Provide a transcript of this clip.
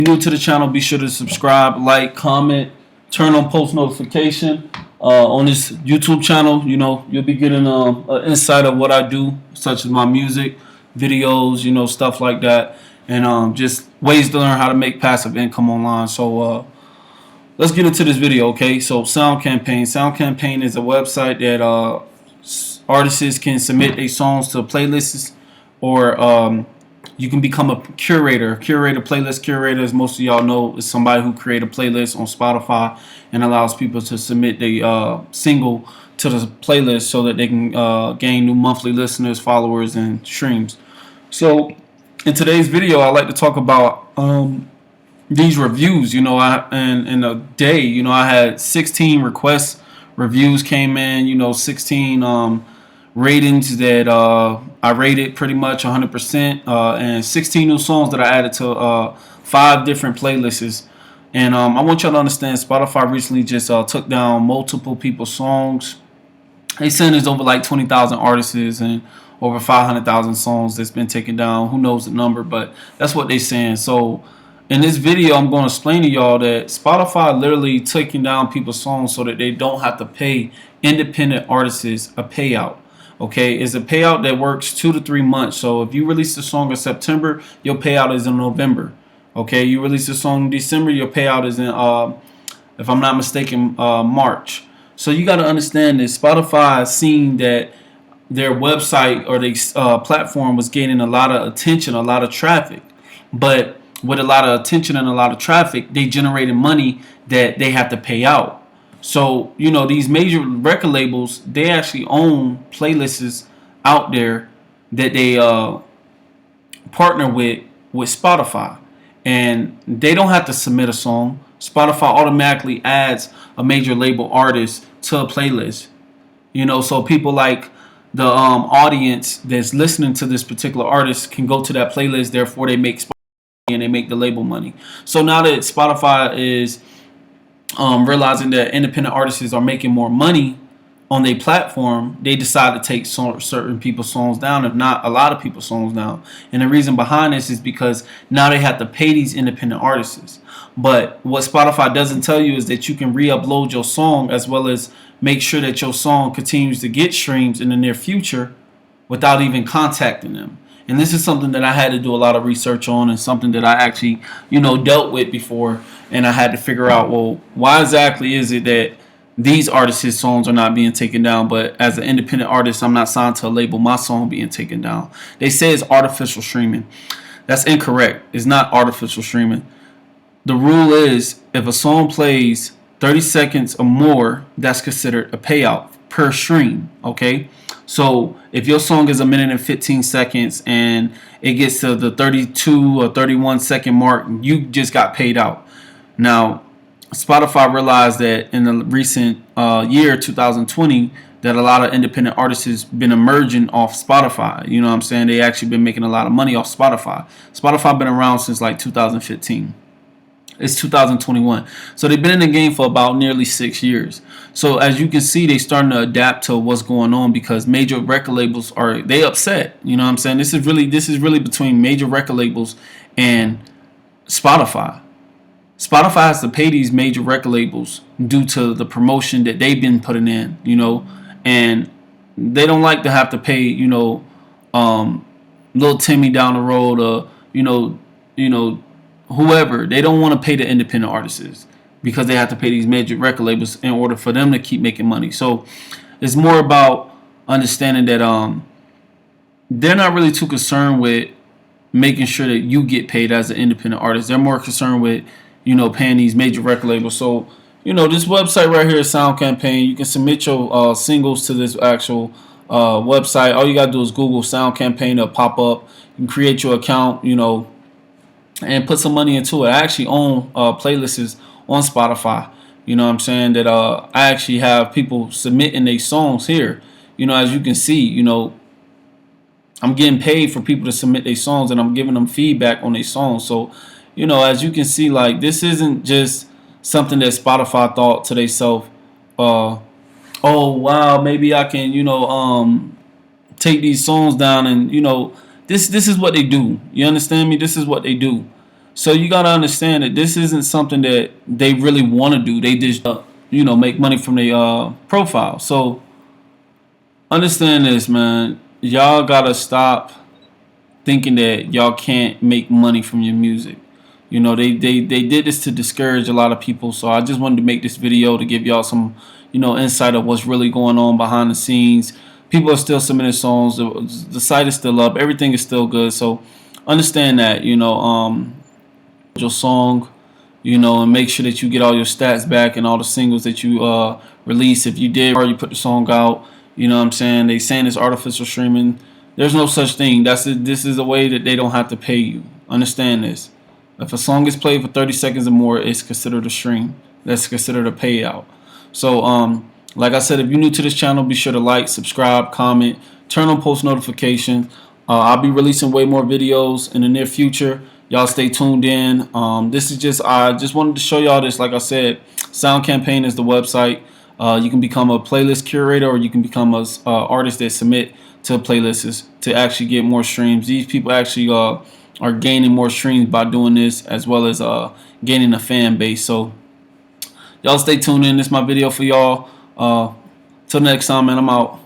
New to the channel, be sure to subscribe, like, comment, turn on post notification. On this YouTube channel, you'll be getting an insight of what I do, such as my music, videos, stuff like that, and just ways to learn how to make passive income online. So let's get into this video, okay? So Sound Campaign. Sound Campaign is a website that artists can submit their songs to playlists, or you can become a curator. Playlist curator, as most of y'all know, is somebody who create a playlist on Spotify and allows people to submit their single to the playlist so that they can gain new monthly listeners, followers, and streams. So in today's video, I'd like to talk about these reviews. In a day, I had 16 requests. Reviews came in, 16 ratings that I rated pretty much 100%, and 16 new songs that I added to 5 different playlists. And I want y'all to understand, Spotify recently just took down multiple people's songs. They saying there's over like 20,000 artists and over 500,000 songs that's been taken down. Who knows the number, but that's what they're saying. So in this video, I'm going to explain to y'all that Spotify literally taking down people's songs so that they don't have to pay independent artists a payout. Okay, it's a payout that works 2 to 3 months. So if you release a song in September, your payout is in November. Okay, you release a song in December, your payout is in, if I'm not mistaken, March. So you got to understand that Spotify has seen that their website or their platform was gaining a lot of attention, a lot of traffic. But with a lot of attention and a lot of traffic, they generated money that they have to pay out. So, these major record labels, they actually own playlists out there that they partner with Spotify. And they don't have to submit a song. Spotify automatically adds a major label artist to a playlist. So people like the audience that's listening to this particular artist can go to that playlist. Therefore, they make Spotify and they make the label money. So now that Spotify is realizing that independent artists are making more money on their platform, they decide to take certain people's songs down, if not a lot of people's songs down. And the reason behind this is because now they have to pay these independent artists. But what Spotify doesn't tell you is that you can re-upload your song, as well as make sure that your song continues to get streams in the near future without even contacting them. And this is something that I had to do a lot of research on, and something that I actually, dealt with before. And I had to figure out, well, why exactly is it that these artists' songs are not being taken down, but as an independent artist, I'm not signed to a label, my song being taken down? They say it's artificial streaming. That's incorrect. It's not artificial streaming. The rule is, if a song plays 30 seconds or more, that's considered a payout per stream, okay? So if your song is 1 minute and 15 seconds and it gets to the 32 or 31 second mark, you just got paid out. Now, Spotify realized that in the recent year, 2020, that a lot of independent artists has been emerging off Spotify. You know what I'm saying? They actually been making a lot of money off Spotify. Spotify been around since like 2015. It's 2021. So they've been in the game for about nearly 6 years. So as you can see, they starting to adapt to what's going on, because major record labels they upset. You know what I'm saying? This is really between major record labels and Spotify. Spotify has to pay these major record labels due to the promotion that they've been putting in, and they don't like to have to pay, little Timmy down the road, or, whoever. They don't want to pay the independent artists because they have to pay these major record labels in order for them to keep making money. So it's more about understanding that they're not really too concerned with making sure that you get paid as an independent artist. They're more concerned with, paying these major record labels. So, this website right here is Sound Campaign. You can submit your singles to this actual website. All you got to do is Google Sound Campaign. It'll pop up. You can create your account, and put some money into it. I actually own playlists on Spotify. You know what I'm saying? That I actually have people submitting their songs here. As you can see, I'm getting paid for people to submit their songs, and I'm giving them feedback on their songs. So, as you can see, like, this isn't just something that Spotify thought to themselves, oh wow, maybe I can, take these songs down, and this is what they do. You understand me? This is what they do. So you gotta understand that this isn't something that they really want to do. They just make money from their profile. So understand this, man. Y'all gotta stop thinking that y'all can't make money from your music. They did this to discourage a lot of people. So I just wanted to make this video to give y'all some, insight of what's really going on behind the scenes. People are still submitting songs. The site is still up. Everything is still good. So understand that, your song, and make sure that you get all your stats back and all the singles that you release. If you did or you put the song out, you know what I'm saying? They saying it's artificial streaming. There's no such thing. This is a way that they don't have to pay you. Understand this. If a song is played for 30 seconds or more, it's considered a stream. That's considered a payout. So like I said, if you're new to this channel, be sure to like, subscribe, comment, turn on post notifications. I'll be releasing way more videos in the near future. Y'all stay tuned in. I just wanted to show y'all this. Like I said, Sound Campaign is the website. You can become a playlist curator, or you can become a artist that submit to playlists to actually get more streams. These people actually are gaining more streams by doing this, as well as gaining a fan base. So y'all stay tuned in. This is my video for y'all. Till next time, man. I'm out.